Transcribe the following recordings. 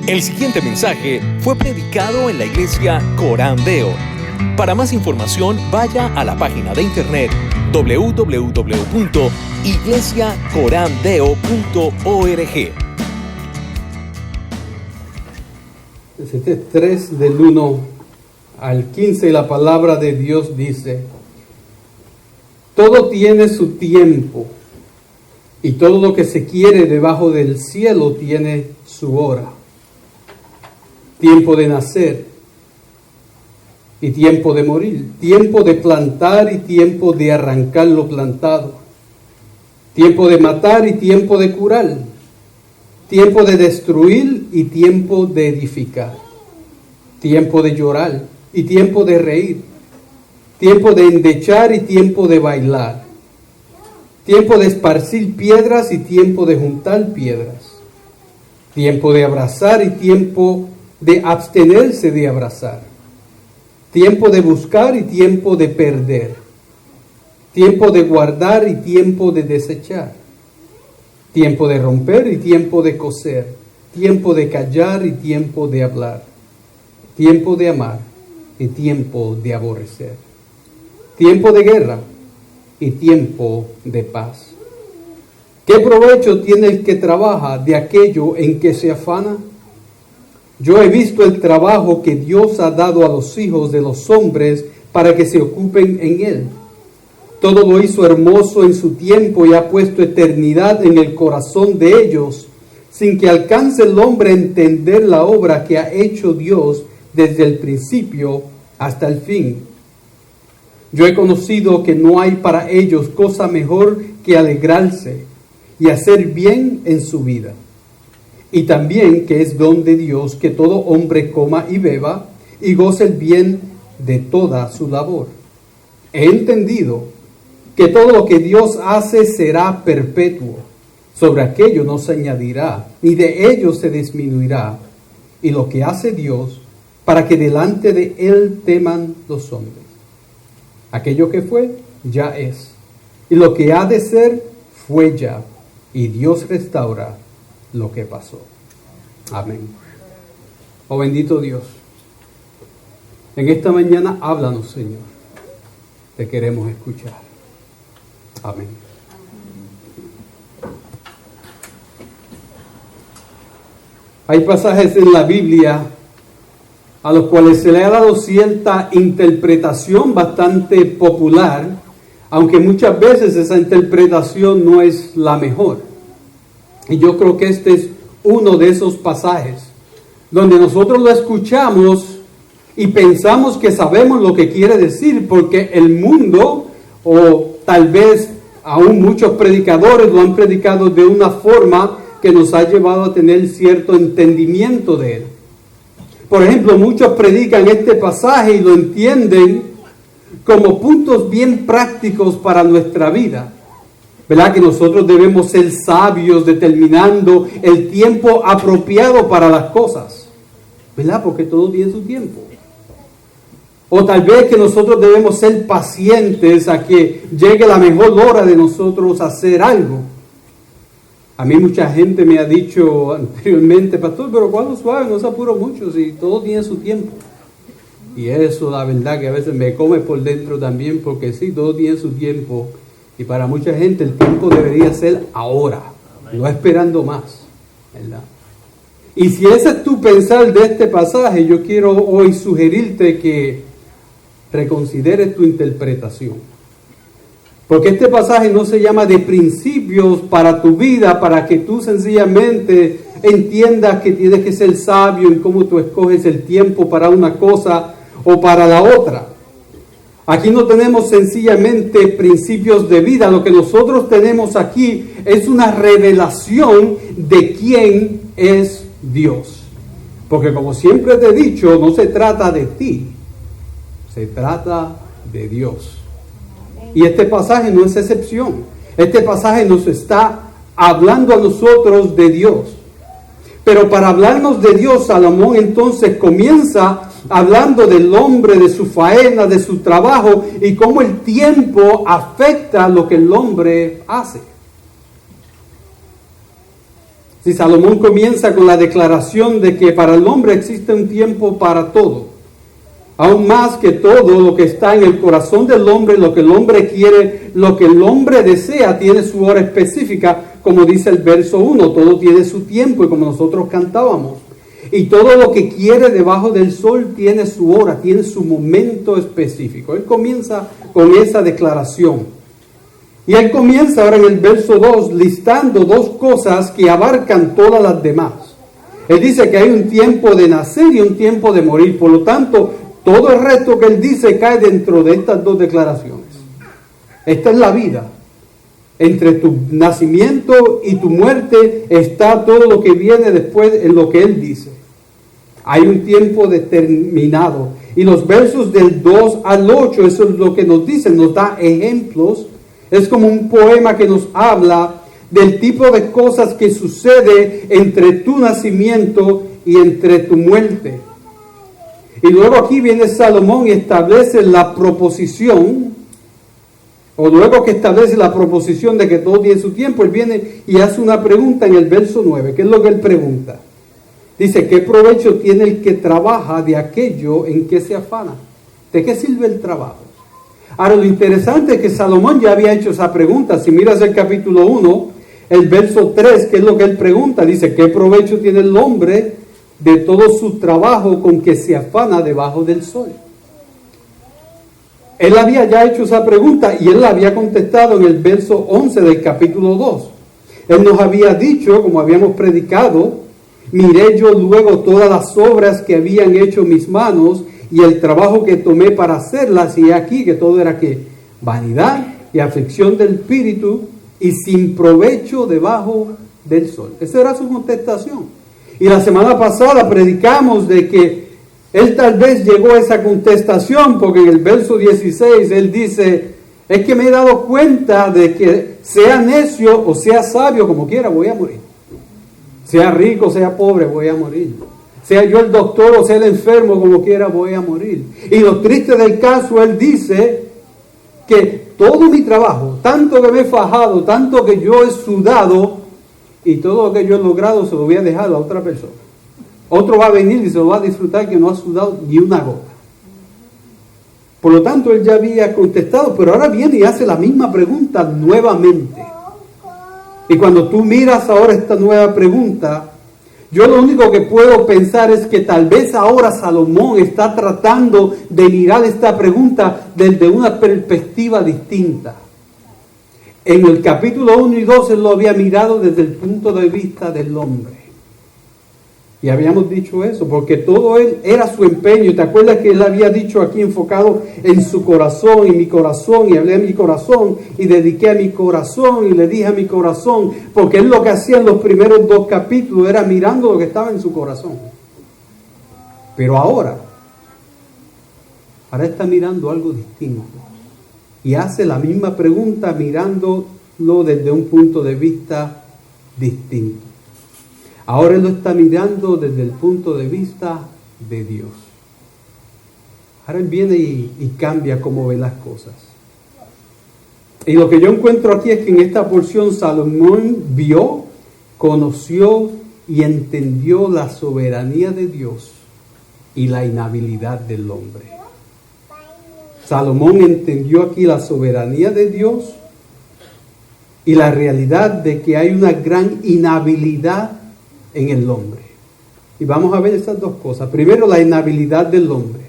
El siguiente mensaje fue predicado en la iglesia Corán Deo. Para más información, vaya a la página de internet www.iglesiacorandeo.org. Este 3 del 1 al 15, la palabra de Dios dice: todo tiene su tiempo, y todo lo que se quiere debajo del cielo tiene su hora. Tiempo de nacer y tiempo de morir, tiempo de plantar y tiempo de arrancar lo plantado, tiempo de matar y tiempo de curar, tiempo de destruir y tiempo de edificar, tiempo de llorar y tiempo de reír, tiempo de endechar y tiempo de bailar, tiempo de esparcir piedras y tiempo de juntar piedras, tiempo de abrazar y tiempo de abstenerse de abrazar, tiempo de buscar y tiempo de perder, tiempo de guardar y tiempo de desechar, tiempo de romper y tiempo de coser, tiempo de callar y tiempo de hablar, tiempo de amar y tiempo de aborrecer, tiempo de guerra y tiempo de paz. ¿Qué provecho tiene el que trabaja de aquello en que se afana? Yo he visto el trabajo que Dios ha dado a los hijos de los hombres para que se ocupen en él. Todo lo hizo hermoso en su tiempo y ha puesto eternidad en el corazón de ellos, sin que alcance el hombre a entender la obra que ha hecho Dios desde el principio hasta el fin. Yo he conocido que no hay para ellos cosa mejor que alegrarse y hacer bien en su vida. Y también que es don de Dios que todo hombre coma y beba y goce el bien de toda su labor. He entendido que todo lo que Dios hace será perpetuo. Sobre aquello no se añadirá, ni de ello se disminuirá. Y lo que hace Dios, para que delante de Él teman los hombres. Aquello que fue, ya es. Y lo que ha de ser, fue ya. Y Dios restaura lo que pasó. Amén. Oh bendito Dios, en esta mañana háblanos, Señor. Te queremos escuchar. Amén. Hay pasajes en la Biblia a los cuales se le ha dado cierta interpretación bastante popular, aunque muchas veces esa interpretación no es la mejor. Y yo creo que este es uno de esos pasajes donde nosotros lo escuchamos y pensamos que sabemos lo que quiere decir, porque el mundo, o tal vez aún muchos predicadores, lo han predicado de una forma que nos ha llevado a tener cierto entendimiento de él. Por ejemplo, muchos predican este pasaje y lo entienden como puntos bien prácticos para nuestra vida. ¿Verdad? Que nosotros debemos ser sabios determinando el tiempo apropiado para las cosas. ¿Verdad? Porque todo tiene su tiempo. O tal vez que nosotros debemos ser pacientes a que llegue la mejor hora de nosotros hacer algo. A mí mucha gente me ha dicho anteriormente: pastor, pero cuando suave, no se apuro mucho, si todo tiene su tiempo. Y eso, la verdad, que a veces me come por dentro también, porque sí, todo tiene su tiempo. Y para mucha gente el tiempo debería ser ahora, no esperando más, ¿verdad? Y si ese es tu pensar de este pasaje, yo quiero hoy sugerirte que reconsideres tu interpretación. Porque este pasaje no se llama de principios para tu vida, para que tú sencillamente entiendas que tienes que ser sabio en cómo tú escoges el tiempo para una cosa o para la otra. Aquí no tenemos sencillamente principios de vida. Lo que nosotros tenemos aquí es una revelación de quién es Dios. Porque como siempre te he dicho, no se trata de ti, se trata de Dios. Y este pasaje no es excepción. Este pasaje nos está hablando a nosotros de Dios. Pero para hablarnos de Dios, Salomón entonces comienza hablando del hombre, de su faena, de su trabajo y cómo el tiempo afecta lo que el hombre hace. Si Salomón comienza con la declaración de que para el hombre existe un tiempo para todo, aún más que todo lo que está en el corazón del hombre, lo que el hombre quiere, lo que el hombre desea, tiene su hora específica, como dice el verso 1, todo tiene su tiempo, y como nosotros cantábamos. Y todo lo que quiere debajo del sol tiene su hora, tiene su momento específico. Él comienza con esa declaración. Y él comienza ahora en el verso 2 listando dos cosas que abarcan todas las demás. Él dice que hay un tiempo de nacer y un tiempo de morir. Por lo tanto, todo el resto que él dice cae dentro de estas dos declaraciones. Esta es la vida. Entre tu nacimiento y tu muerte está todo lo que viene después en lo que él dice. Hay un tiempo determinado. Y los versos del 2 al 8, eso es lo que nos dice, nos da ejemplos. Es como un poema que nos habla del tipo de cosas que sucede entre tu nacimiento y entre tu muerte. Y luego aquí viene Salomón y establece la proposición, o luego que establece la proposición de que todo tiene su tiempo, él viene y hace una pregunta en el verso 9. ¿Qué es lo que él pregunta? Dice, ¿qué provecho tiene el que trabaja de aquello en que se afana? ¿De qué sirve el trabajo? Ahora, lo interesante es que Salomón ya había hecho esa pregunta. Si miras el capítulo 1, el verso 3, ¿qué es lo que él pregunta? Dice, ¿qué provecho tiene el hombre de todo su trabajo con que se afana debajo del sol? Él había ya hecho esa pregunta y él la había contestado en el verso 11 del capítulo 2. Él nos había dicho, como habíamos predicado, miré yo luego todas las obras que habían hecho mis manos y el trabajo que tomé para hacerlas, y aquí que todo era que vanidad y aflicción del espíritu y sin provecho debajo del sol. Esa era su contestación. Y la semana pasada predicamos de que él tal vez llegó a esa contestación porque en el verso 16 él dice, es que me he dado cuenta de que sea necio o sea sabio, como quiera, voy a morir. Sea rico, sea pobre, voy a morir. Sea yo el doctor o sea el enfermo, como quiera, voy a morir. Y lo triste del caso, él dice que todo mi trabajo, tanto que me he fajado, tanto que yo he sudado, y todo lo que yo he logrado se lo voy a dejar a otra persona. Otro va a venir y se lo va a disfrutar que no ha sudado ni una gota. Por lo tanto, él ya había contestado, pero ahora viene y hace la misma pregunta nuevamente. Y cuando tú miras ahora esta nueva pregunta, yo lo único que puedo pensar es que tal vez ahora Salomón está tratando de mirar esta pregunta desde una perspectiva distinta. En el capítulo 1 y 2 él lo había mirado desde el punto de vista del hombre. Y habíamos dicho eso, porque todo él era su empeño. ¿Te acuerdas que él había dicho aquí enfocado en su corazón y mi corazón? Y hablé a mi corazón y dediqué a mi corazón y le dije a mi corazón. Porque él lo que hacía en los primeros 2 capítulos era mirando lo que estaba en su corazón. Pero ahora está mirando algo distinto. Y hace la misma pregunta mirándolo desde un punto de vista distinto. Ahora él lo está mirando desde el punto de vista de Dios. Ahora él viene y cambia cómo ve las cosas. Y lo que yo encuentro aquí es que en esta porción Salomón vio, conoció y entendió la soberanía de Dios y la inhabilidad del hombre. Salomón entendió aquí la soberanía de Dios y la realidad de que hay una gran inhabilidad en el hombre. Y vamos a ver estas dos cosas. Primero, la inhabilidad del hombre.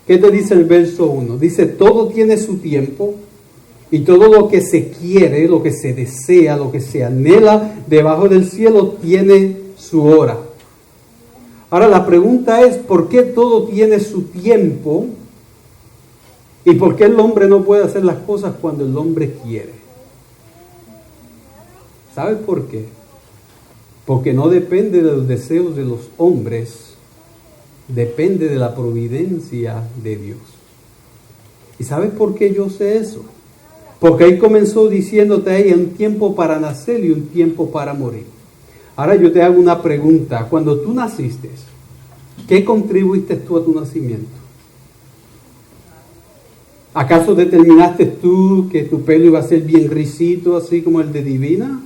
¿Qué te dice el verso 1? Dice, todo tiene su tiempo y todo lo que se quiere, lo que se desea, lo que se anhela debajo del cielo tiene su hora. Ahora la pregunta es, ¿por qué todo tiene su tiempo? ¿Y por qué el hombre no puede hacer las cosas cuando el hombre quiere? ¿Sabes por qué? Porque no depende de los deseos de los hombres, depende de la providencia de Dios. ¿Y sabes por qué yo sé eso? Porque Él comenzó diciéndote ahí un tiempo para nacer y un tiempo para morir. Ahora yo te hago una pregunta. Cuando tú naciste, ¿qué contribuiste tú a tu nacimiento? ¿Acaso determinaste tú que tu pelo iba a ser bien risito, así como el de Divina?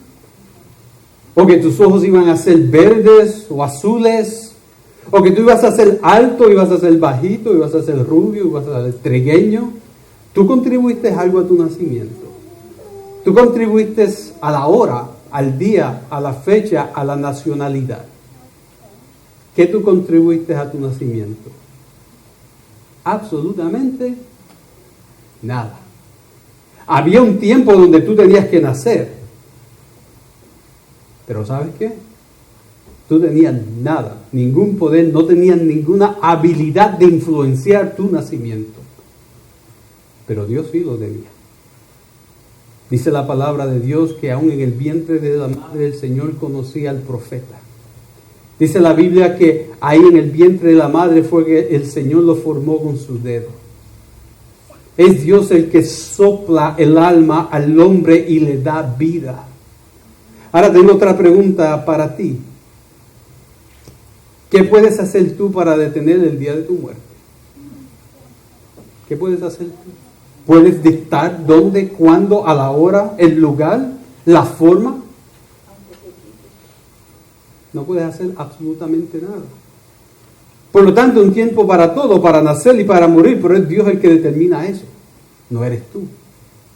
o que tus ojos iban a ser verdes o azules, o que tú ibas a ser alto, ibas a ser bajito, ibas a ser rubio, ibas a ser trigueño. Tú contribuiste algo a tu nacimiento. Tú contribuiste a la hora, al día, a la fecha, a la nacionalidad. ¿Qué tú contribuiste a tu nacimiento? Absolutamente nada. Había un tiempo donde tú tenías que nacer. Pero ¿sabes qué? Tú tenías nada, ningún poder, no tenías ninguna habilidad de influenciar tu nacimiento. Pero Dios sí lo tenía. Dice la palabra de Dios que aún en el vientre de la madre del Señor conocía al profeta. Dice la Biblia que ahí en el vientre de la madre fue que el Señor lo formó con sus dedos. Es Dios el que sopla el alma al hombre y le da vida. Ahora tengo otra pregunta para ti. ¿Qué puedes hacer tú para detener el día de tu muerte? ¿Qué puedes hacer tú? ¿Puedes dictar dónde, cuándo, a la hora, el lugar, la forma? No puedes hacer absolutamente nada. Por lo tanto, un tiempo para todo, para nacer y para morir, pero es Dios el que determina eso, no eres tú.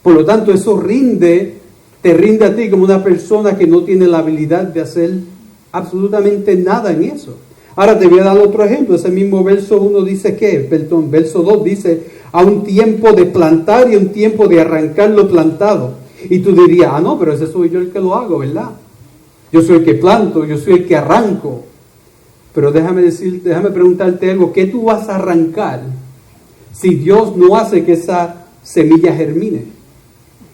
Por lo tanto, eso te rinde a ti como una persona que no tiene la habilidad de hacer absolutamente nada en eso. Ahora te voy a dar otro ejemplo. Ese mismo verso 1 dice verso 2 dice, a un tiempo de plantar y un tiempo de arrancar lo plantado. Y tú dirías, no, pero ese soy yo el que lo hago, ¿verdad? Yo soy el que planto, yo soy el que arranco. Pero déjame preguntarte algo, ¿qué tú vas a arrancar si Dios no hace que esa semilla germine?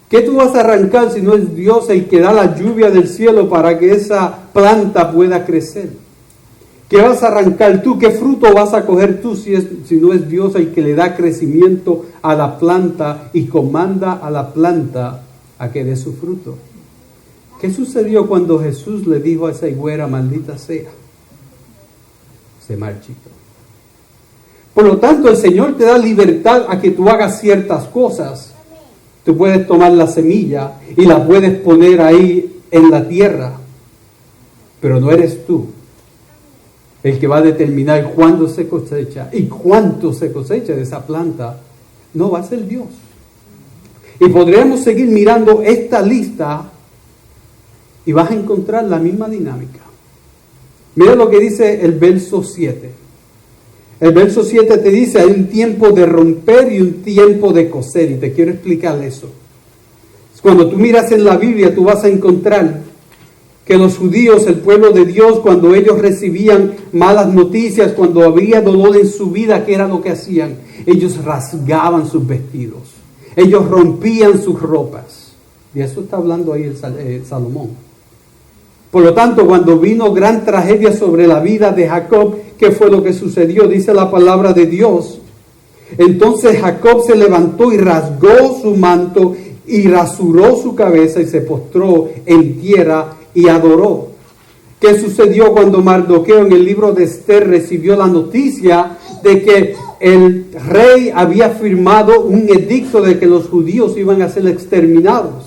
¿Qué tú vas a arrancar si no es Dios el que da la lluvia del cielo para que esa planta pueda crecer? ¿Qué vas a arrancar tú? ¿Qué fruto vas a coger tú si no es Dios el que le da crecimiento a la planta y comanda a la planta a que dé su fruto? ¿Qué sucedió cuando Jesús le dijo a esa higuera, maldita sea? Se marchitó. Por lo tanto, el Señor te da libertad a que tú hagas ciertas cosas. Tú puedes tomar la semilla y la puedes poner ahí en la tierra, pero no eres tú el que va a determinar cuándo se cosecha y cuánto se cosecha de esa planta. No, va a ser Dios. Y podríamos seguir mirando esta lista y vas a encontrar la misma dinámica. Mira lo que dice el verso 7. El verso 7 te dice, hay un tiempo de romper y un tiempo de coser. Y te quiero explicar eso. Cuando tú miras en la Biblia, tú vas a encontrar que los judíos, el pueblo de Dios, cuando ellos recibían malas noticias, cuando había dolor en su vida, ¿qué era lo que hacían? Ellos rasgaban sus vestidos. Ellos rompían sus ropas. Y eso está hablando ahí Salomón. Por lo tanto, cuando vino gran tragedia sobre la vida de Jacob, ¿qué fue lo que sucedió? Dice la palabra de Dios. Entonces Jacob se levantó y rasgó su manto y rasuró su cabeza y se postró en tierra y adoró. ¿Qué sucedió cuando Mardoqueo en el libro de Esther recibió la noticia de que el rey había firmado un edicto de que los judíos iban a ser exterminados?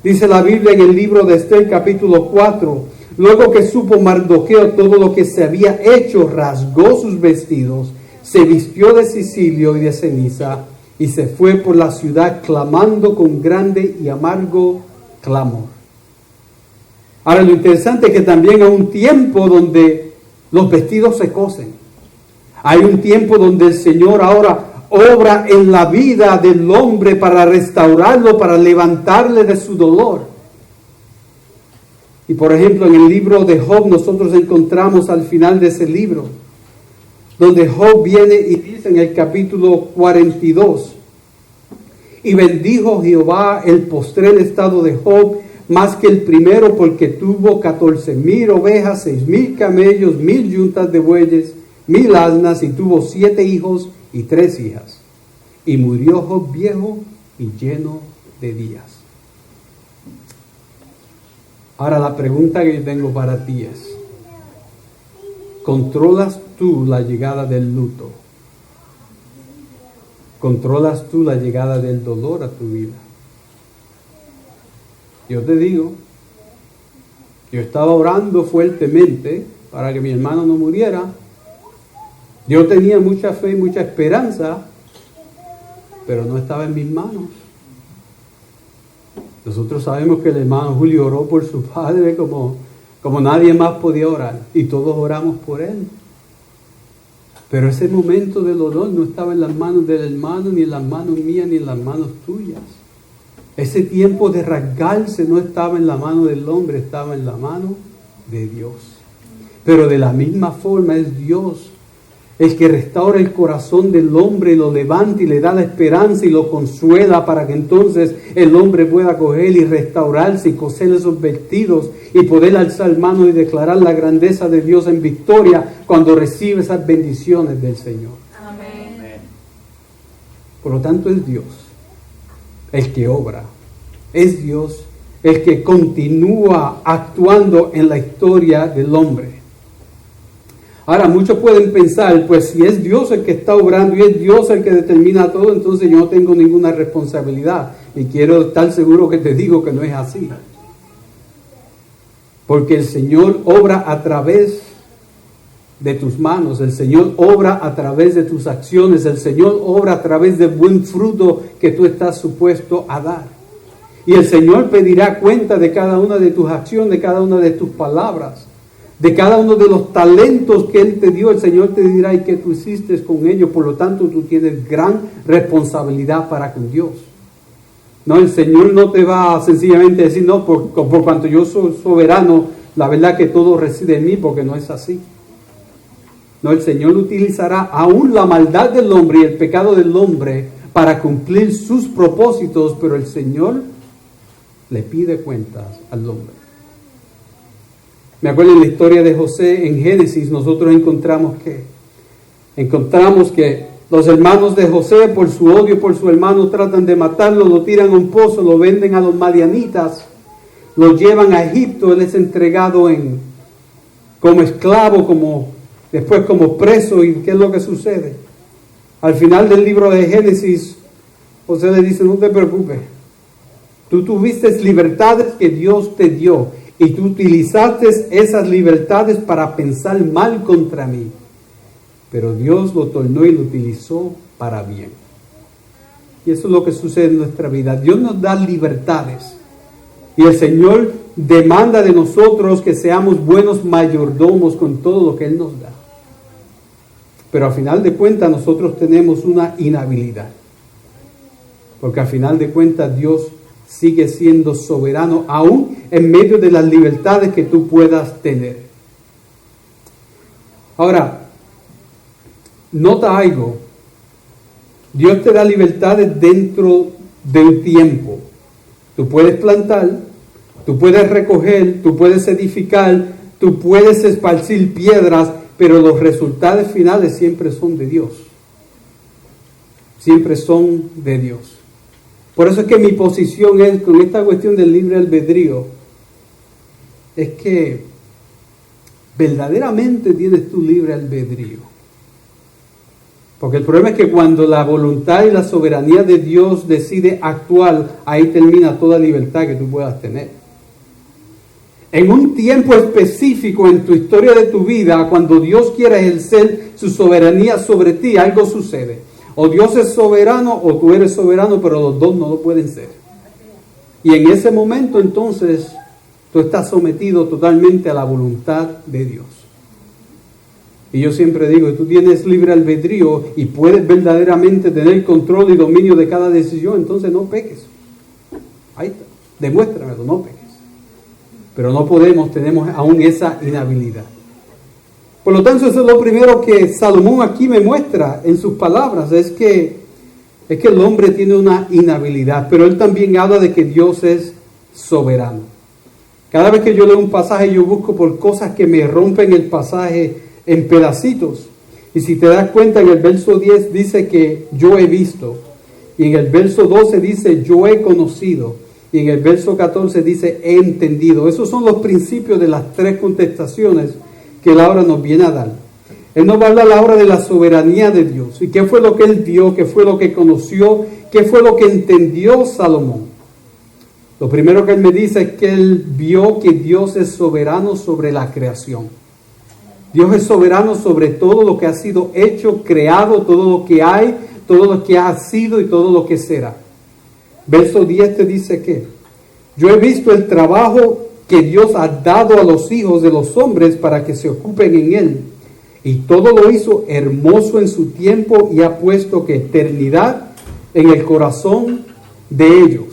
Dice la Biblia en el libro de Esther capítulo 4, luego que supo Mardoqueo todo lo que se había hecho, rasgó sus vestidos, se vistió de cisilio y de ceniza y se fue por la ciudad clamando con grande y amargo clamor. Ahora lo interesante es que también hay un tiempo donde los vestidos se cosen. Hay un tiempo donde el Señor ahora obra en la vida del hombre para restaurarlo, para levantarle de su dolor. Y por ejemplo, en el libro de Job nosotros encontramos al final de ese libro, donde Job viene y dice en el capítulo 42, y bendijo Jehová el postrer estado de Job más que el primero, porque tuvo 14,000 ovejas, 6,000 camellos, 1,000 yuntas de bueyes, 1,000 asnas, y tuvo 7 hijos y 3 hijas. Y murió Job viejo y lleno de días. Ahora la pregunta que yo tengo para ti es, ¿controlas tú la llegada del luto? ¿Controlas tú la llegada del dolor a tu vida? Yo te digo Yo estaba orando fuertemente para que mi hermano no muriera. Yo tenía mucha fe y mucha esperanza, pero no estaba en mis manos. Nosotros sabemos que el hermano Julio oró por su padre como nadie más podía orar, y todos oramos por él. Pero ese momento del dolor no estaba en las manos del hermano, ni en las manos mías, ni en las manos tuyas. Ese tiempo de rasgarse no estaba en la mano del hombre, estaba en la mano de Dios. Pero de la misma forma es Dios el que restaura el corazón del hombre y lo levanta y le da la esperanza y lo consuela para que entonces el hombre pueda coger y restaurarse y coser esos vestidos y poder alzar manos y declarar la grandeza de Dios en victoria cuando recibe esas bendiciones del Señor. Amén. Por lo tanto es Dios el que obra, es Dios el que continúa actuando en la historia del hombre. Ahora, muchos pueden pensar, pues si es Dios el que está obrando y es Dios el que determina todo, entonces yo no tengo ninguna responsabilidad. Y quiero estar seguro que te digo que no es así. Porque el Señor obra a través de tus manos, el Señor obra a través de tus acciones, el Señor obra a través del buen fruto que tú estás supuesto a dar. Y el Señor pedirá cuenta de cada una de tus acciones, de cada una de tus palabras, de cada uno de los talentos que Él te dio. El Señor te dirá y qué tú hiciste con ellos. Por lo tanto, tú tienes gran responsabilidad para con Dios. No, el Señor no te va a sencillamente decir, no, por cuanto yo soy soberano, la verdad que todo reside en mí, porque no es así. No, el Señor utilizará aún la maldad del hombre y el pecado del hombre para cumplir sus propósitos, pero el Señor le pide cuentas al hombre. Me acuerdo en la historia de José en Génesis, nosotros encontramos que los hermanos de José, por su odio por su hermano, tratan de matarlo, lo tiran a un pozo, lo venden a los madianitas, lo llevan a Egipto, él es entregado como esclavo, después como preso. ¿Y qué es lo que sucede? Al final del libro de Génesis, José le dice, no te preocupes, tú tuviste libertades que Dios te dio, y tú utilizaste esas libertades para pensar mal contra mí. Pero Dios lo tornó y lo utilizó para bien. Y eso es lo que sucede en nuestra vida. Dios nos da libertades. Y el Señor demanda de nosotros que seamos buenos mayordomos con todo lo que Él nos da. Pero al final de cuentas nosotros tenemos una inhabilidad. Porque al final de cuentas Dios sigue siendo soberano aún en medio de las libertades que tú puedas tener. Ahora, nota algo. Dios te da libertades dentro de un tiempo. Tú puedes plantar, tú puedes recoger, tú puedes edificar, tú puedes esparcir piedras, pero los resultados finales siempre son de Dios. Siempre son de Dios. Por eso es que mi posición es, con esta cuestión del libre albedrío, es que verdaderamente tienes tu libre albedrío. Porque el problema es que cuando la voluntad y la soberanía de Dios decide actuar, ahí termina toda libertad que tú puedas tener. En un tiempo específico en tu historia de tu vida, cuando Dios quiere ejercer su soberanía sobre ti, algo sucede. O Dios es soberano o tú eres soberano, pero los dos no lo pueden ser. Y en ese momento entonces tú estás sometido totalmente a la voluntad de Dios. Y yo siempre digo, tú tienes libre albedrío y puedes verdaderamente tener control y dominio de cada decisión, entonces no peques. Ahí está, demuéstramelo, no peques. Pero no podemos, tenemos aún esa inhabilidad. Por lo tanto, eso es lo primero que Salomón aquí me muestra en sus palabras, es que el hombre tiene una inhabilidad, pero él también habla de que Dios es soberano. Cada vez que yo leo un pasaje, yo busco por cosas que me rompen el pasaje en pedacitos. Y si te das cuenta, en el verso 10 dice que yo he visto, y en el verso 12 dice yo he conocido, y en el verso 14 dice he entendido. Esos son los principios de las tres contestaciones que él ahora nos viene a dar. Él nos va a hablar ahora de la soberanía de Dios. ¿Y qué fue lo que él dio? ¿Qué fue lo que conoció? ¿Qué fue lo que entendió Salomón? Lo primero que él me dice es que él vio que Dios es soberano sobre la creación. Dios es soberano sobre todo lo que ha sido hecho, creado, todo lo que hay, todo lo que ha sido y todo lo que será. Verso 10 te dice que yo he visto el trabajo que Dios ha dado a los hijos de los hombres para que se ocupen en él. Y todo lo hizo hermoso en su tiempo y ha puesto que eternidad en el corazón de ellos.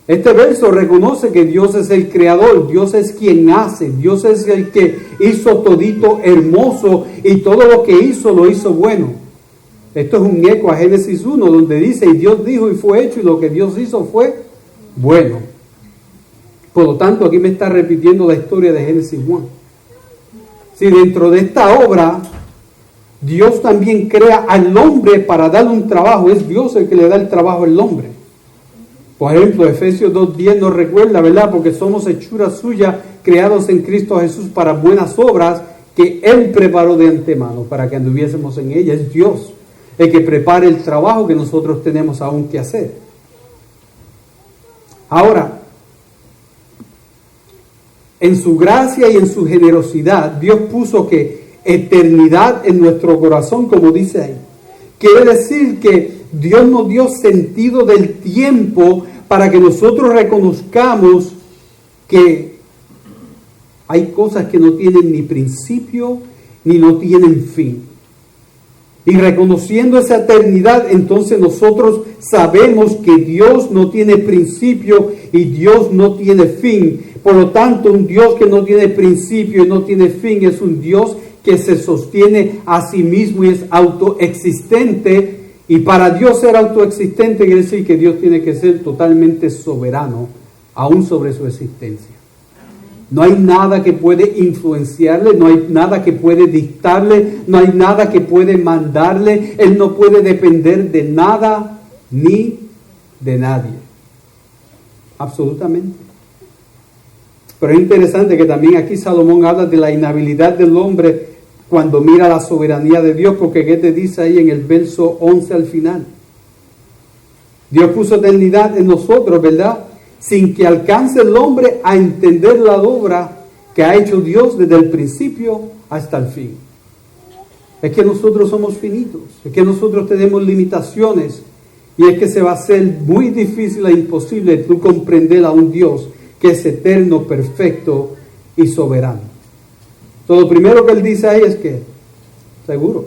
Este verso reconoce que Dios es el creador, Dios es quien hace, Dios es el que hizo todito hermoso y todo lo que hizo lo hizo bueno. Esto es un eco a Génesis 1 donde dice, y Dios dijo y fue hecho y lo que Dios hizo fue bueno. Por lo tanto, aquí me está repitiendo la historia de Génesis 1. Si dentro de esta obra Dios también crea al hombre para darle un trabajo, es Dios el que le da el trabajo al hombre. Por ejemplo, Efesios 2:10 nos recuerda, ¿verdad? Porque somos hechura suya, creados en Cristo Jesús para buenas obras que Él preparó de antemano para que anduviésemos en ella. Es Dios el que prepara el trabajo que nosotros tenemos aún que hacer. Ahora, en su gracia y en su generosidad, Dios puso que eternidad en nuestro corazón, como dice ahí. Quiere decir que Dios nos dio sentido del tiempo para que nosotros reconozcamos que hay cosas que no tienen ni principio ni no tienen fin. Y reconociendo esa eternidad, entonces nosotros sabemos que Dios no tiene principio y Dios no tiene fin. Por lo tanto, un Dios que no tiene principio y no tiene fin es un Dios que se sostiene a sí mismo y es autoexistente. Y para Dios ser autoexistente quiere decir que Dios tiene que ser totalmente soberano, aún sobre su existencia. No hay nada que puede influenciarle, no hay nada que puede dictarle, no hay nada que puede mandarle. Él no puede depender de nada ni de nadie. Absolutamente. Pero es interesante que también aquí Salomón habla de la inhabilidad del hombre cuando mira la soberanía de Dios, porque ¿qué te dice ahí en el verso 11 al final? Dios puso eternidad en nosotros, ¿verdad? Sin que alcance el hombre a entender la obra que ha hecho Dios desde el principio hasta el fin. Es que nosotros somos finitos, es que nosotros tenemos limitaciones y es que se va a hacer muy difícil e imposible tú comprender a un Dios que es eterno, perfecto y soberano. Lo primero que él dice ahí es que, seguro,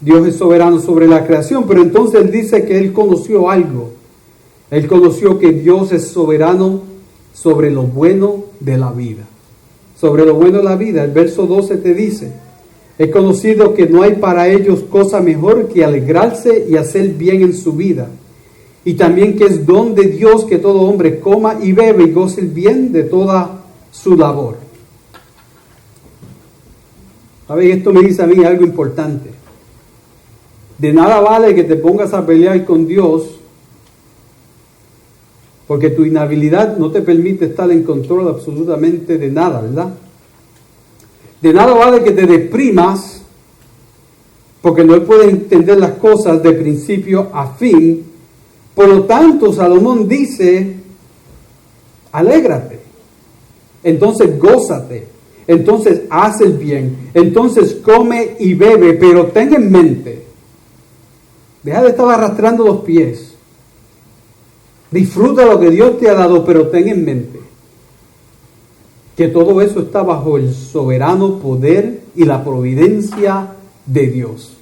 Dios es soberano sobre la creación, pero entonces él dice que él conoció algo. Él conoció que Dios es soberano sobre lo bueno de la vida. Sobre lo bueno de la vida, el verso 12 te dice, he conocido que no hay para ellos cosa mejor que alegrarse y hacer bien en su vida. Y también que es don de Dios que todo hombre coma y bebe y goce el bien de toda su labor. ¿Saben? Esto me dice a mí algo importante. De nada vale que te pongas a pelear con Dios porque tu inhabilidad no te permite estar en control absolutamente de nada, ¿verdad? De nada vale que te deprimas porque no puedes entender las cosas de principio a fin. Por lo tanto, Salomón dice, alégrate, entonces gózate. Entonces haz el bien, entonces come y bebe, pero ten en mente, deja de estar arrastrando los pies, disfruta lo que Dios te ha dado, pero ten en mente que todo eso está bajo el soberano poder y la providencia de Dios,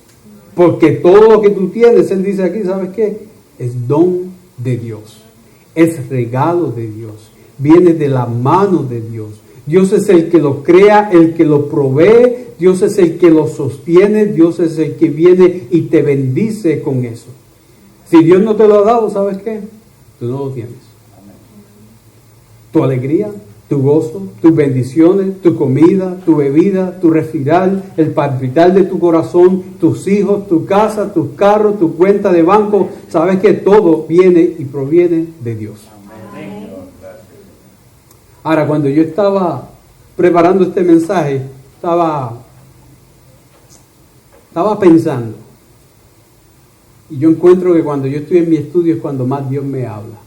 porque todo lo que tú tienes, él dice aquí, ¿sabes qué? Es don de Dios, es regalo de Dios, viene de la mano de Dios. Dios es el que lo crea, el que lo provee, Dios es el que lo sostiene, Dios es el que viene y te bendice con eso. Si Dios no te lo ha dado, ¿sabes qué? Tú no lo tienes. Tu alegría, tu gozo, tus bendiciones, tu comida, tu bebida, tu respirar, el palpitar de tu corazón, tus hijos, tu casa, tus carros, tu cuenta de banco, ¿sabes que todo viene y proviene de Dios? Ahora, cuando yo estaba preparando este mensaje, estaba pensando, y yo encuentro que cuando yo estoy en mi estudio es cuando más Dios me habla.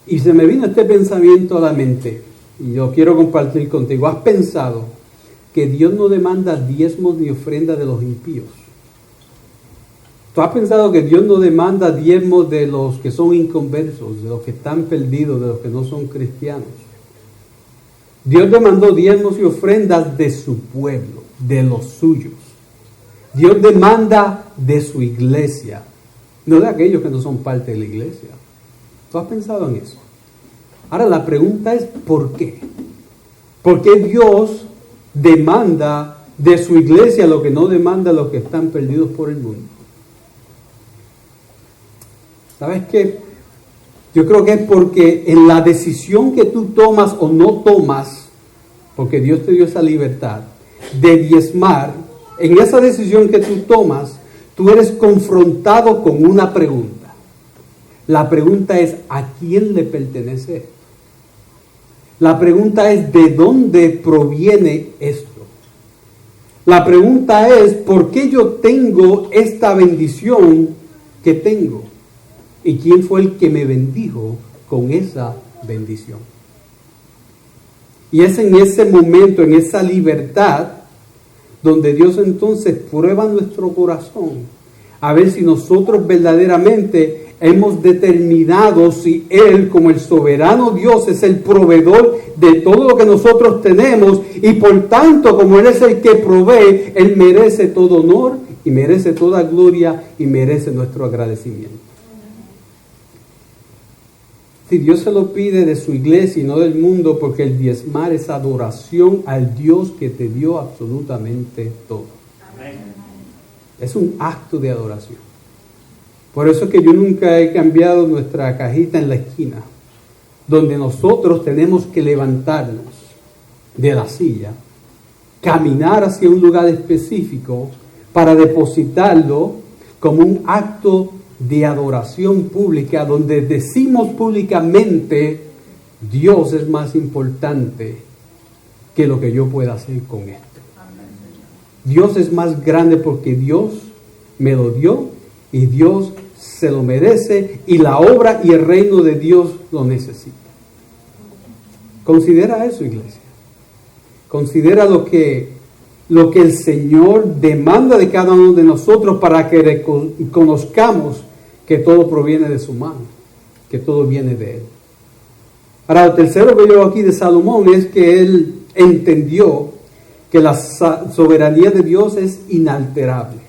Y se me vino este pensamiento a la mente, y yo quiero compartir contigo. ¿Has pensado que Dios no demanda diezmos ni ofrendas de los impíos? ¿Tú has pensado que Dios no demanda diezmos de los que son inconversos, de los que están perdidos, de los que no son cristianos? Dios demandó diezmos y ofrendas de su pueblo, de los suyos. Dios demanda de su iglesia, no de aquellos que no son parte de la iglesia. ¿Tú has pensado en eso? Ahora la pregunta es ¿por qué? ¿Por qué Dios demanda de su iglesia lo que no demanda a los que están perdidos por el mundo? ¿Sabes qué? Yo creo que es porque en la decisión que tú tomas o no tomas, porque Dios te dio esa libertad de diezmar, en esa decisión que tú tomas, tú eres confrontado con una pregunta. La pregunta es, ¿a quién le pertenece esto? La pregunta es, ¿de dónde proviene esto? La pregunta es, ¿por qué yo tengo esta bendición que tengo? ¿Y quién fue el que me bendijo con esa bendición? Y es en ese momento, en esa libertad, donde Dios entonces prueba nuestro corazón, a ver si nosotros verdaderamente hemos determinado si Él, como el soberano Dios, es el proveedor de todo lo que nosotros tenemos, y por tanto, como Él es el que provee, Él merece todo honor y merece toda gloria y merece nuestro agradecimiento. Si Dios se lo pide de su iglesia y no del mundo, porque el diezmar es adoración al Dios que te dio absolutamente todo. Amén. Es un acto de adoración. Por eso es que yo nunca he cambiado nuestra cajita en la esquina, donde nosotros tenemos que levantarnos de la silla, caminar hacia un lugar específico para depositarlo como un acto de adoración pública, donde decimos públicamente, Dios es más importante que lo que yo pueda hacer con esto. Dios es más grande porque Dios me lo dio y Dios se lo merece y la obra y el reino de Dios lo necesita. Considera eso, iglesia. Considera lo que el Señor demanda de cada uno de nosotros para que reconozcamos que todo proviene de su mano, que todo viene de Él. Ahora, el tercero que yo veo aquí de Salomón es que él entendió que la soberanía de Dios es inalterable.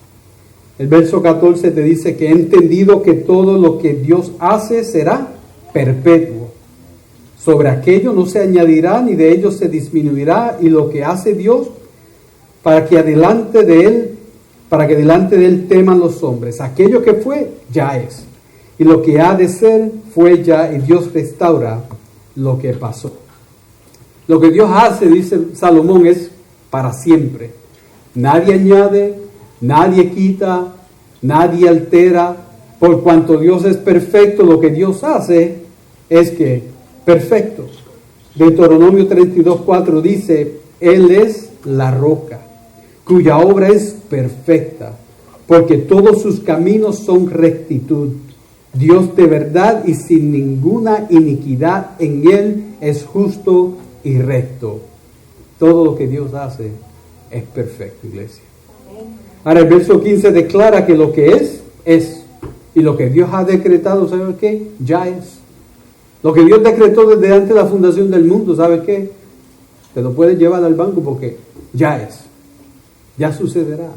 El verso 14 te dice que he entendido que todo lo que Dios hace será perpetuo. Sobre aquello no se añadirá ni de ello se disminuirá, y lo que hace Dios para que delante de él teman los hombres. Aquello que fue, ya es. Y lo que ha de ser, fue ya, y Dios restaura lo que pasó. Lo que Dios hace, dice Salomón, es para siempre. Nadie añade, nadie quita, nadie altera. Por cuanto Dios es perfecto, lo que Dios hace es que perfecto. Deuteronomio 32:4 dice, Él es la roca, cuya obra es perfecta, porque todos sus caminos son rectitud. Dios de verdad y sin ninguna iniquidad en Él es justo y recto. Todo lo que Dios hace es perfecto, iglesia. Ahora el verso 15 declara que lo que es. Y lo que Dios ha decretado, ¿sabe qué? Ya es. Lo que Dios decretó desde antes de la fundación del mundo, ¿sabe qué? Te lo puedes llevar al banco porque ya es. Ya sucederá,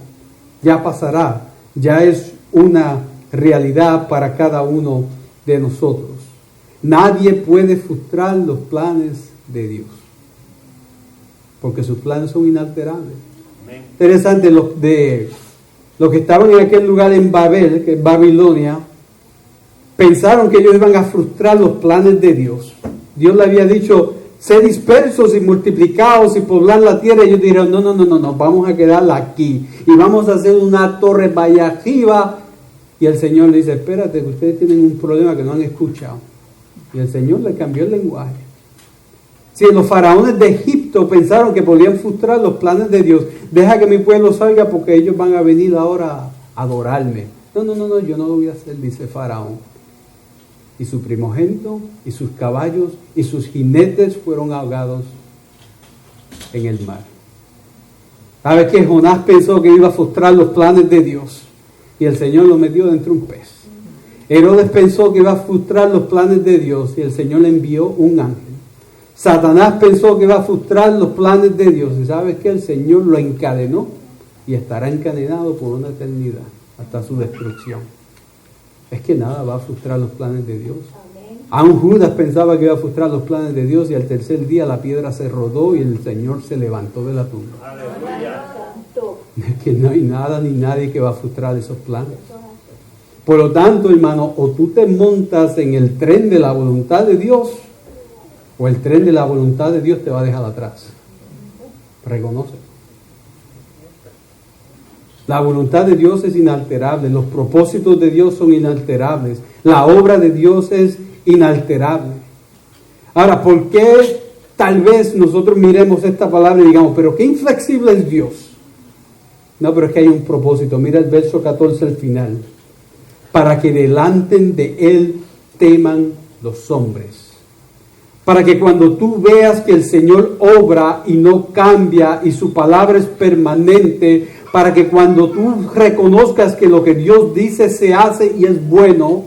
ya pasará, ya es una realidad para cada uno de nosotros. Nadie puede frustrar los planes de Dios, porque sus planes son inalterables. Amén. Interesante, los que estaban en aquel lugar en Babel, que es Babilonia, pensaron que ellos iban a frustrar los planes de Dios. Dios le había dicho, sé dispersos y multiplicados y poblar la tierra. Y ellos dijeron, no, vamos a quedarla aquí. Y vamos a hacer una torre vaya arriba. Y el Señor le dice, espérate, que ustedes tienen un problema que no han escuchado. Y el Señor le cambió el lenguaje. Si los faraones de Egipto pensaron que podían frustrar los planes de Dios, deja que mi pueblo salga porque ellos van a venir ahora a adorarme. No, yo no lo voy a hacer, dice Faraón. y su primogénito, y sus caballos, y sus jinetes fueron ahogados en el mar. ¿Sabes qué? Jonás pensó que iba a frustrar los planes de Dios, y el Señor lo metió dentro de un pez. Herodes pensó que iba a frustrar los planes de Dios, y el Señor le envió un ángel. Satanás pensó que iba a frustrar los planes de Dios, y ¿sabes qué? El Señor lo encadenó, y estará encadenado por una eternidad, hasta su destrucción. Es que nada va a frustrar los planes de Dios. Aún Judas pensaba que iba a frustrar los planes de Dios, y al tercer día la piedra se rodó y el Señor se levantó de la tumba. Aleluya. Es que no hay nada ni nadie que va a frustrar esos planes. Por lo tanto, hermano, o tú te montas en el tren de la voluntad de Dios, o el tren de la voluntad de Dios te va a dejar atrás. Reconoce. La voluntad de Dios es inalterable, los propósitos de Dios son inalterables, la obra de Dios es inalterable. Ahora, ¿por qué tal vez nosotros miremos esta palabra y digamos, pero qué inflexible es Dios? No, pero es que hay un propósito. Mira el verso 14 al final. Para que delanten de Él teman los hombres. Para que cuando tú veas que el Señor obra y no cambia y su palabra es permanente, para que cuando tú reconozcas que lo que Dios dice se hace y es bueno,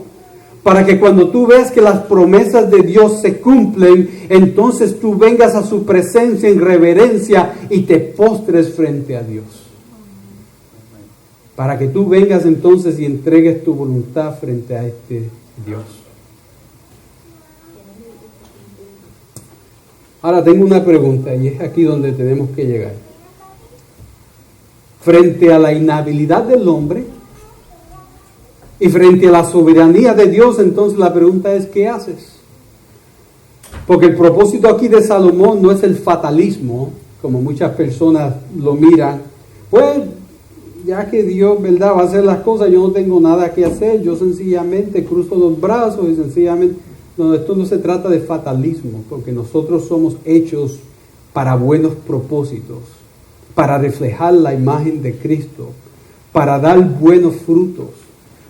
para que cuando tú ves que las promesas de Dios se cumplen, entonces tú vengas a su presencia en reverencia y te postres frente a Dios. Para que tú vengas entonces y entregues tu voluntad frente a este Dios. Ahora tengo una pregunta y es aquí donde tenemos que llegar. Frente a la inhabilidad del hombre y frente a la soberanía de Dios, entonces la pregunta es, ¿qué haces? Porque el propósito aquí de Salomón no es el fatalismo, como muchas personas lo miran. Pues, ya que Dios, ¿verdad?, va a hacer las cosas, yo no tengo nada que hacer, yo sencillamente cruzo los brazos y sencillamente... No, esto no se trata de fatalismo, porque nosotros somos hechos para buenos propósitos, para reflejar la imagen de Cristo, para dar buenos frutos,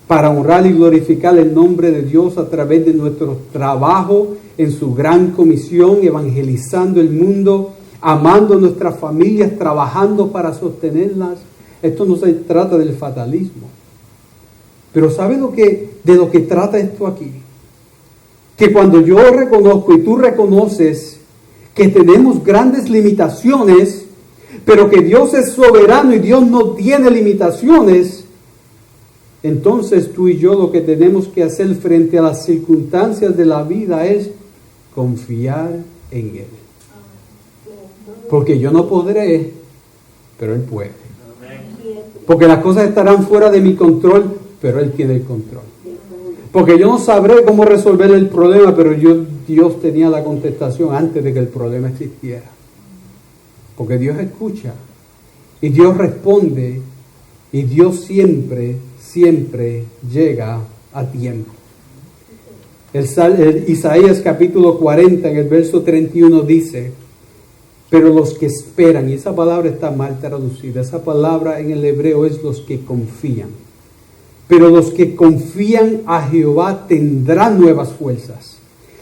para honrar y glorificar el nombre de Dios a través de nuestro trabajo en su gran comisión, evangelizando el mundo, amando nuestras familias, trabajando para sostenerlas. Esto no se trata del fatalismo. Pero ¿sabe de lo que trata esto aquí? Que cuando yo reconozco y tú reconoces que tenemos grandes limitaciones, pero que Dios es soberano y Dios no tiene limitaciones, entonces tú y yo lo que tenemos que hacer frente a las circunstancias de la vida es confiar en Él. Porque yo no podré, pero Él puede. Porque las cosas estarán fuera de mi control, pero Él tiene el control. Porque yo no sabré cómo resolver el problema, pero Dios tenía la contestación antes de que el problema existiera. Porque Dios escucha y Dios responde y Dios siempre llega a tiempo. Isaías capítulo 40 en el verso 31 dice, pero los que esperan, y esa palabra está mal traducida, esa palabra en el hebreo es los que confían. Pero los que confían a Jehová tendrán nuevas fuerzas.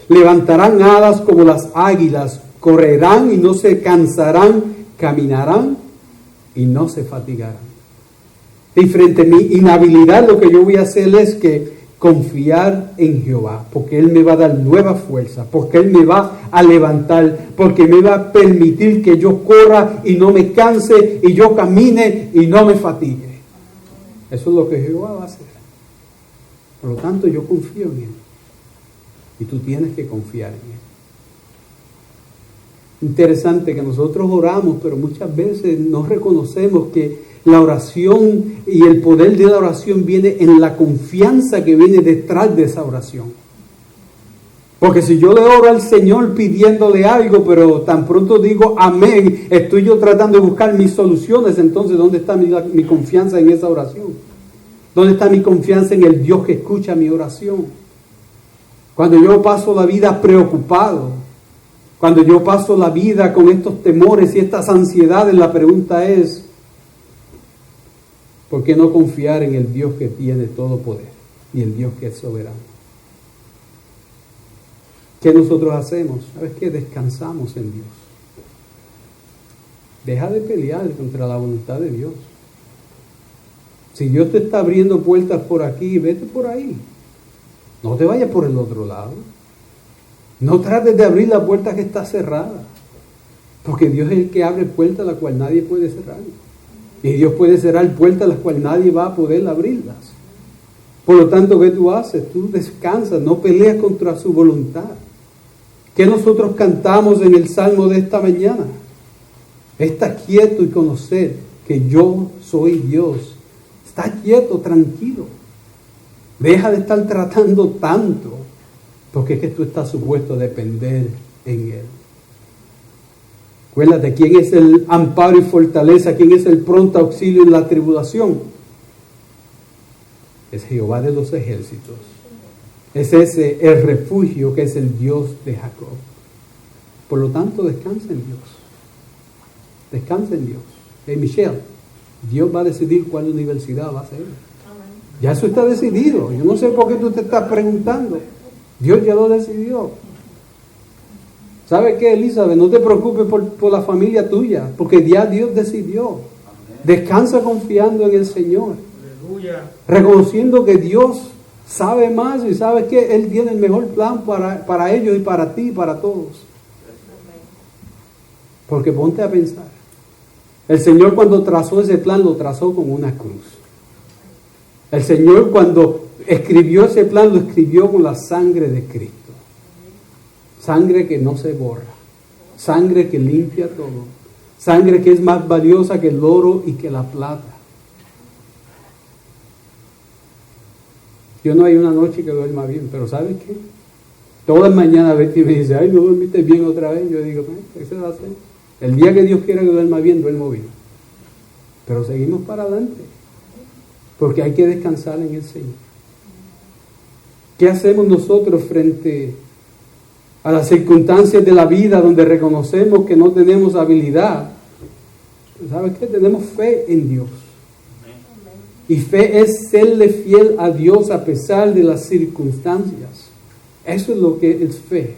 Levantarán alas como las águilas, correrán y no se cansarán, caminarán y no se fatigarán. Y frente a mi inhabilidad, lo que yo voy a hacer es que confiar en Jehová, porque Él me va a dar nueva fuerza, porque Él me va a levantar, porque me va a permitir que yo corra y no me canse, y yo camine y no me fatigue. Eso es lo que Jehová va a hacer. Por lo tanto, yo confío en Él. Y tú tienes que confiar en Él. Interesante que nosotros oramos, pero muchas veces no reconocemos que la oración y el poder de la oración viene en la confianza que viene detrás de esa oración. Porque si yo le oro al Señor pidiéndole algo, pero tan pronto digo amén, estoy yo tratando de buscar mis soluciones, entonces ¿dónde está mi confianza en esa oración? ¿Dónde está mi confianza en el Dios que escucha mi oración? Cuando yo paso la vida preocupado, cuando yo paso la vida con estos temores y estas ansiedades, la pregunta es, ¿por qué no confiar en el Dios que tiene todo poder y el Dios que es soberano? ¿Qué nosotros hacemos? ¿Sabes qué? Descansamos en Dios. Deja de pelear contra la voluntad de Dios. Si Dios te está abriendo puertas por aquí, vete por ahí. No te vayas por el otro lado. No trates de abrir la puerta que está cerrada. Porque Dios es el que abre puertas las cuales nadie puede cerrar. Y Dios puede cerrar puertas las cuales nadie va a poder abrirlas. Por lo tanto, ¿qué tú haces? Tú descansas, no peleas contra su voluntad. ¿Qué nosotros cantamos en el Salmo de esta mañana? Está quieto y conocer que yo soy Dios. Está quieto, tranquilo. Deja de estar tratando tanto, porque es que tú estás supuesto a depender en Él. Acuérdate, ¿quién es el amparo y fortaleza? ¿Quién es el pronto auxilio en la tribulación? Es Jehová de los ejércitos. Es ese el refugio que es el Dios de Jacob. Por lo tanto, descansa en Dios. Descansa en Dios. Michelle, Dios va a decidir cuál universidad va a ser. Ya eso está decidido. Yo no sé por qué tú te estás preguntando. Dios ya lo decidió. ¿Sabe qué, Elizabeth? No te preocupes por la familia tuya, porque ya Dios decidió. Descansa confiando en el Señor. Aleluya. Reconociendo que Dios sabe más y sabe que Él tiene el mejor plan para ellos y para ti y para todos. Porque ponte a pensar. El Señor cuando trazó ese plan lo trazó con una cruz. El Señor cuando escribió ese plan lo escribió con la sangre de Cristo. Sangre que no se borra. Sangre que limpia todo. Sangre que es más valiosa que el oro y que la plata. Yo no hay una noche que duerma bien, pero ¿sabes qué? Todas las mañanas Betty me dice, ay, ¿no dormiste bien otra vez? Yo digo, ¿qué va a hacer? El día que Dios quiera que duerma bien, duermo bien. Pero seguimos para adelante. Porque hay que descansar en el Señor. ¿Qué hacemos nosotros frente a las circunstancias de la vida donde reconocemos que no tenemos habilidad? ¿Sabes qué? Tenemos fe en Dios. Y fe es serle fiel a Dios a pesar de las circunstancias. Eso es lo que es fe.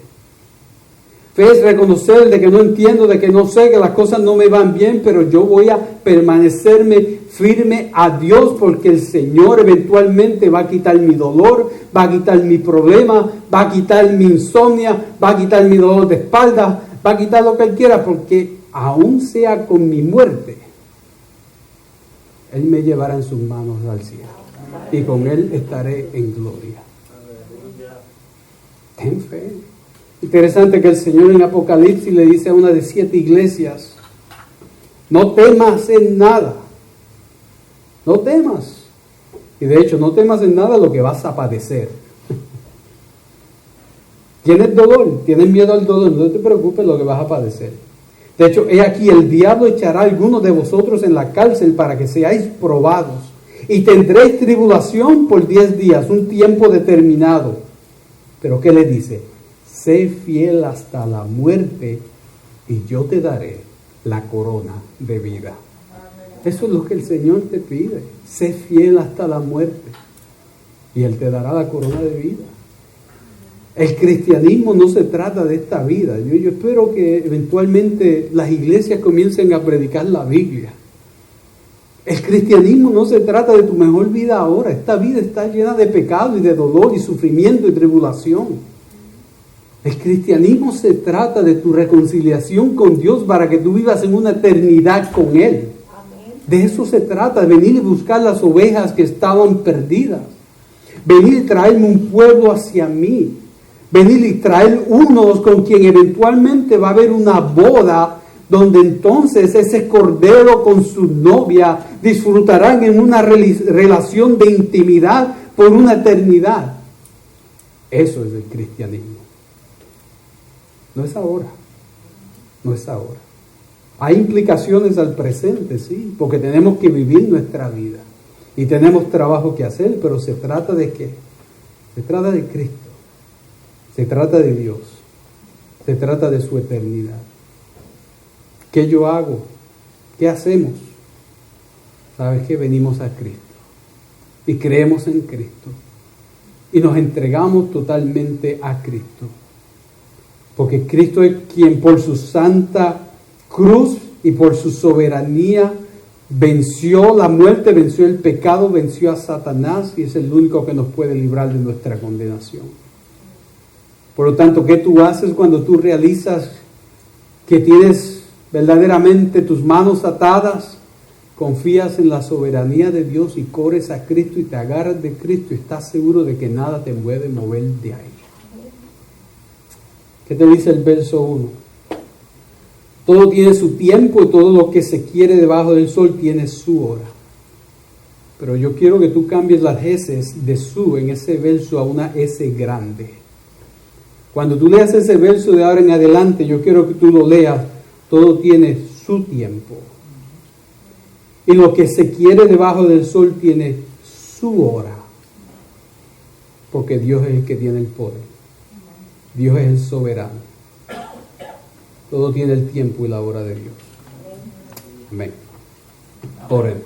Fe es reconocer de que no entiendo, de que no sé, que las cosas no me van bien, pero yo voy a permanecerme firme a Dios porque el Señor eventualmente va a quitar mi dolor, va a quitar mi problema, va a quitar mi insomnia, va a quitar mi dolor de espalda, va a quitar lo que Él quiera, porque aún sea con mi muerte, Él me llevará en sus manos al cielo y con Él estaré en gloria. Ten fe. Interesante que el Señor en Apocalipsis le dice a una de 7 iglesias, no temas en nada, no temas. Y de hecho, no temas en nada lo que vas a padecer. ¿Tienes dolor? ¿Tienes miedo al dolor? No te preocupes lo que vas a padecer. De hecho, he aquí, el diablo echará a algunos de vosotros en la cárcel para que seáis probados. Y tendréis tribulación por 10 días, un tiempo determinado. Pero ¿qué le dice? Sé fiel hasta la muerte y yo te daré la corona de vida. Eso es lo que el Señor te pide. Sé fiel hasta la muerte y Él te dará la corona de vida. El cristianismo no se trata de esta vida. Yo espero que eventualmente las iglesias comiencen a predicar la Biblia. El cristianismo no se trata de tu mejor vida ahora. Esta vida está llena de pecado y de dolor y sufrimiento y tribulación. El cristianismo se trata de tu reconciliación con Dios para que tú vivas en una eternidad con Él. De eso se trata, de venir y buscar las ovejas que estaban perdidas. Venir y traerme un pueblo hacia mí. Venir y traer unos con quien eventualmente va a haber una boda, donde entonces ese cordero con su novia disfrutarán en una relación de intimidad por una eternidad. Eso es el cristianismo. No es ahora, no es ahora. Hay implicaciones al presente, sí, porque tenemos que vivir nuestra vida y tenemos trabajo que hacer, pero se trata de ¿qué? Se trata de Cristo, se trata de Dios, se trata de su eternidad. ¿Qué yo hago? ¿Qué hacemos? ¿Sabes qué? Venimos a Cristo y creemos en Cristo y nos entregamos totalmente a Cristo. Porque Cristo es quien por su santa cruz y por su soberanía venció la muerte, venció el pecado, venció a Satanás y es el único que nos puede librar de nuestra condenación. Por lo tanto, ¿qué tú haces cuando tú realizas que tienes verdaderamente tus manos atadas? Confías en la soberanía de Dios y corres a Cristo y te agarras de Cristo y estás seguro de que nada te puede mover de ahí. ¿Qué te dice el verso 1? Todo tiene su tiempo y todo lo que se quiere debajo del sol tiene su hora. Pero yo quiero que tú cambies las S de su en ese verso a una S grande. Cuando tú leas ese verso de ahora en adelante, yo quiero que tú lo leas, todo tiene su tiempo. Y lo que se quiere debajo del sol tiene su hora. Porque Dios es el que tiene el poder. Dios es el soberano. Todo tiene el tiempo y la hora de Dios. Amén. Oremos.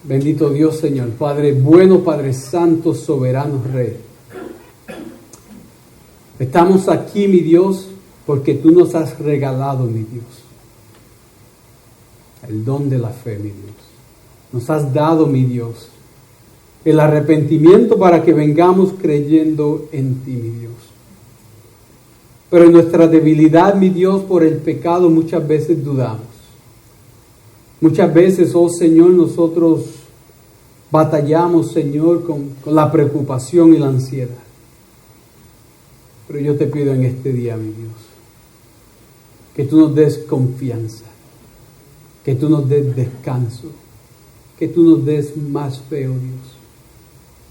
Bendito Dios, Señor, Padre bueno, Padre santo, soberano, Rey. Estamos aquí, mi Dios, porque tú nos has regalado, mi Dios, el don de la fe, mi Dios. Nos has dado, mi Dios, el arrepentimiento para que vengamos creyendo en ti, mi Dios. Pero en nuestra debilidad, mi Dios, por el pecado muchas veces dudamos. Muchas veces, oh Señor, nosotros batallamos, Señor, con la preocupación y la ansiedad. Pero yo te pido en este día, mi Dios, que tú nos des confianza, que tú nos des descanso, que tú nos des más fe, oh Dios,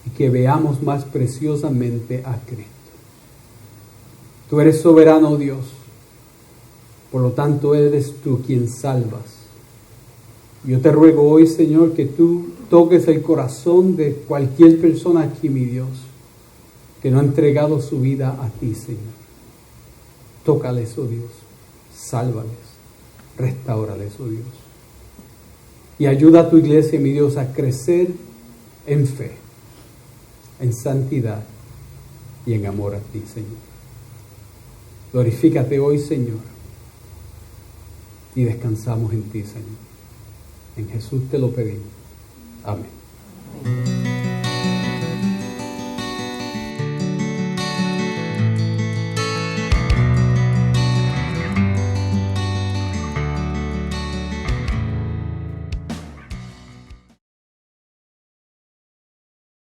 y que veamos más preciosamente a Cristo. Tú eres soberano, Dios, por lo tanto eres tú quien salvas. Yo te ruego hoy, Señor, que tú toques el corazón de cualquier persona aquí, mi Dios, que no ha entregado su vida a ti, Señor. Tócales, oh Dios, sálvales, restáurales, oh Dios. Y ayuda a tu iglesia, mi Dios, a crecer en fe, en santidad y en amor a ti, Señor. Glorifícate hoy, Señor, y descansamos en ti, Señor. En Jesús te lo pedimos. Amén.